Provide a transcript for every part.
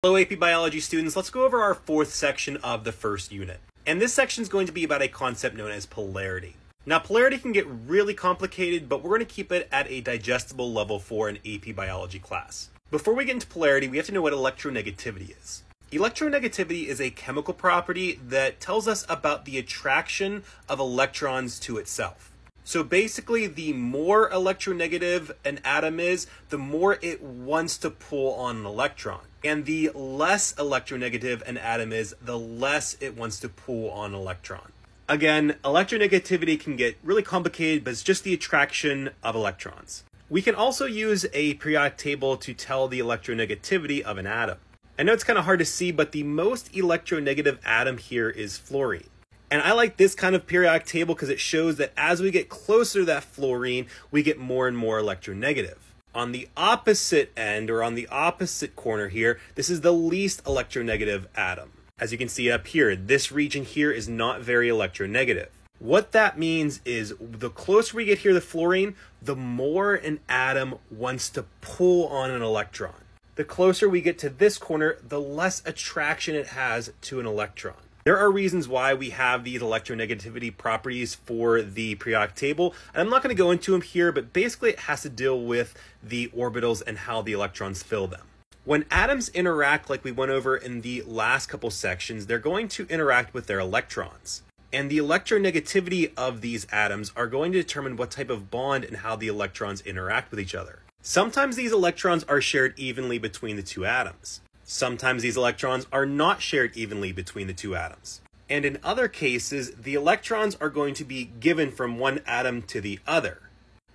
Hello AP Biology students, let's go over our fourth section of the first unit. And this section is going to be about a concept known as polarity. Now polarity can get really complicated, but we're going to keep it at a digestible level for an AP Biology class. Before we get into polarity, we have to know what electronegativity is. Electronegativity is a chemical property that tells us about the attraction of electrons to itself. So basically, the more electronegative an atom is, the more it wants to pull on an electron. And the less electronegative an atom is, the less it wants to pull on an electron. Again, electronegativity can get really complicated, but it's just the attraction of electrons. We can also use a periodic table to tell the electronegativity of an atom. I know it's kind of hard to see, but the most electronegative atom here is fluorine. And I like this kind of periodic table because it shows that as we get closer to that fluorine, we get more and more electronegative. On the opposite end, or on the opposite corner here, this is the least electronegative atom. As you can see up here, this region here is not very electronegative. What that means is the closer we get here to fluorine, the more an atom wants to pull on an electron. The closer we get to this corner, the less attraction it has to an electron. There are reasons why we have these electronegativity properties for the periodic table, and I'm not going to go into them here, but basically it has to deal with the orbitals and how the electrons fill them. When atoms interact like we went over in the last couple sections, they're going to interact with their electrons. And the electronegativity of these atoms are going to determine what type of bond and how the electrons interact with each other. Sometimes these electrons are shared evenly between the two atoms. Sometimes these electrons are not shared evenly between the two atoms. And in other cases, the electrons are going to be given from one atom to the other.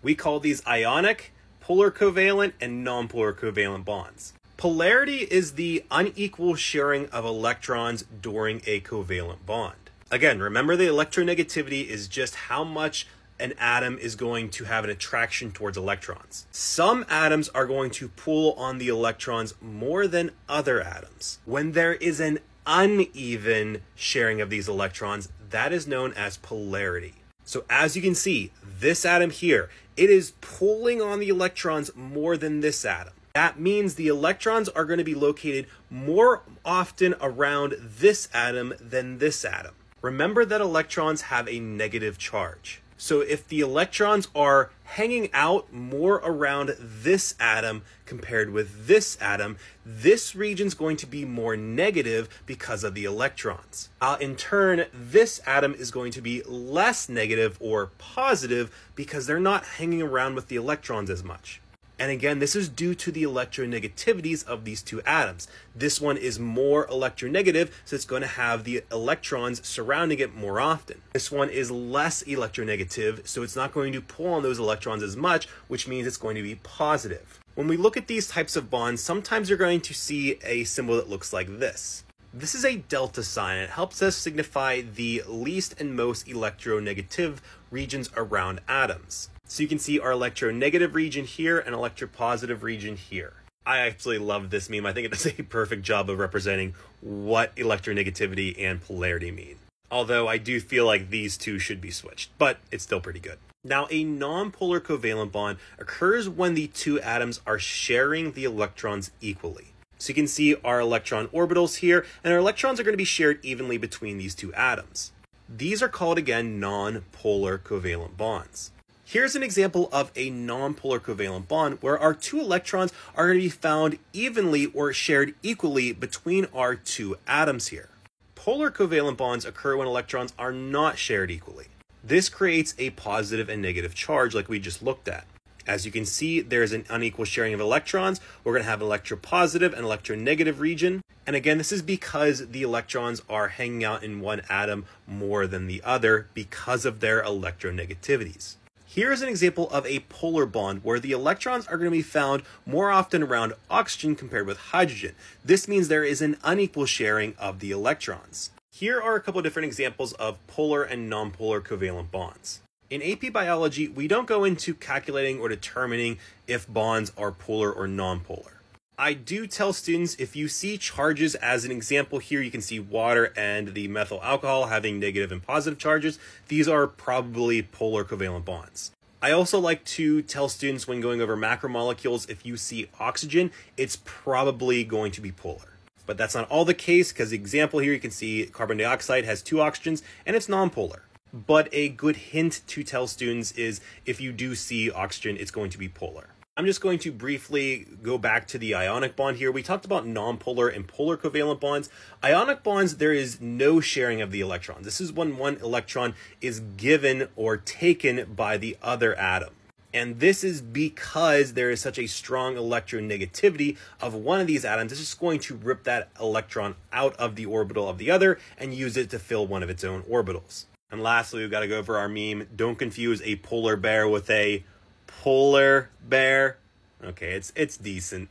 We call these ionic, polar covalent, and nonpolar covalent bonds. Polarity is the unequal sharing of electrons during a covalent bond. Again, remember the electronegativity is just how much an atom is going to have an attraction towards electrons. Some atoms are going to pull on the electrons more than other atoms. When there is an uneven sharing of these electrons, that is known as polarity. So as you can see, this atom here, it is pulling on the electrons more than this atom. That means the electrons are going to be located more often around this atom than this atom. Remember that electrons have a negative charge. So if the electrons are hanging out more around this atom compared with this atom, this region is going to be more negative because of the electrons. In turn, this atom is going to be less negative or positive because they're not hanging around with the electrons as much. And again, this is due to the electronegativities of these two atoms. This one is more electronegative, so it's going to have the electrons surrounding it more often. This one is less electronegative, so it's not going to pull on those electrons as much, which means it's going to be positive. When we look at these types of bonds, sometimes you're going to see a symbol that looks like this. This is a delta sign. It helps us signify the least and most electronegative regions around atoms. So you can see our electronegative region here and electropositive region here. I absolutely love this meme. I think it does a perfect job of representing what electronegativity and polarity mean. Although I do feel like these two should be switched, but it's still pretty good. Now, a nonpolar covalent bond occurs when the two atoms are sharing the electrons equally. So you can see our electron orbitals here, and our electrons are going to be shared evenly between these two atoms. These are called, again, nonpolar covalent bonds. Here's an example of a nonpolar covalent bond where our two electrons are going to be found evenly or shared equally between our two atoms here. Polar covalent bonds occur when electrons are not shared equally. This creates a positive and negative charge like we just looked at. As you can see, there's an unequal sharing of electrons. We're going to have an electropositive and electronegative region. And again, this is because the electrons are hanging out in one atom more than the other because of their electronegativities. Here's an example of a polar bond where the electrons are going to be found more often around oxygen compared with hydrogen. This means there is an unequal sharing of the electrons. Here are a couple of different examples of polar and nonpolar covalent bonds. In AP Biology, we don't go into calculating or determining if bonds are polar or nonpolar. I do tell students if you see charges, as an example here, you can see water and the methyl alcohol having negative and positive charges. These are probably polar covalent bonds. I also like to tell students when going over macromolecules, if you see oxygen, it's probably going to be polar. But that's not all the case, because the example here, you can see carbon dioxide has 2 oxygens and it's nonpolar. But a good hint to tell students is if you do see oxygen, it's going to be polar. I'm just going to briefly go back to the ionic bond here. We talked about nonpolar and polar covalent bonds. Ionic bonds, there is no sharing of the electrons. This is when one electron is given or taken by the other atom. And this is because there is such a strong electronegativity of one of these atoms. It's just going to rip that electron out of the orbital of the other and use it to fill one of its own orbitals. And lastly, we've got to go over our meme. Don't confuse a polar bear with a polar bear. Okay, it's decent.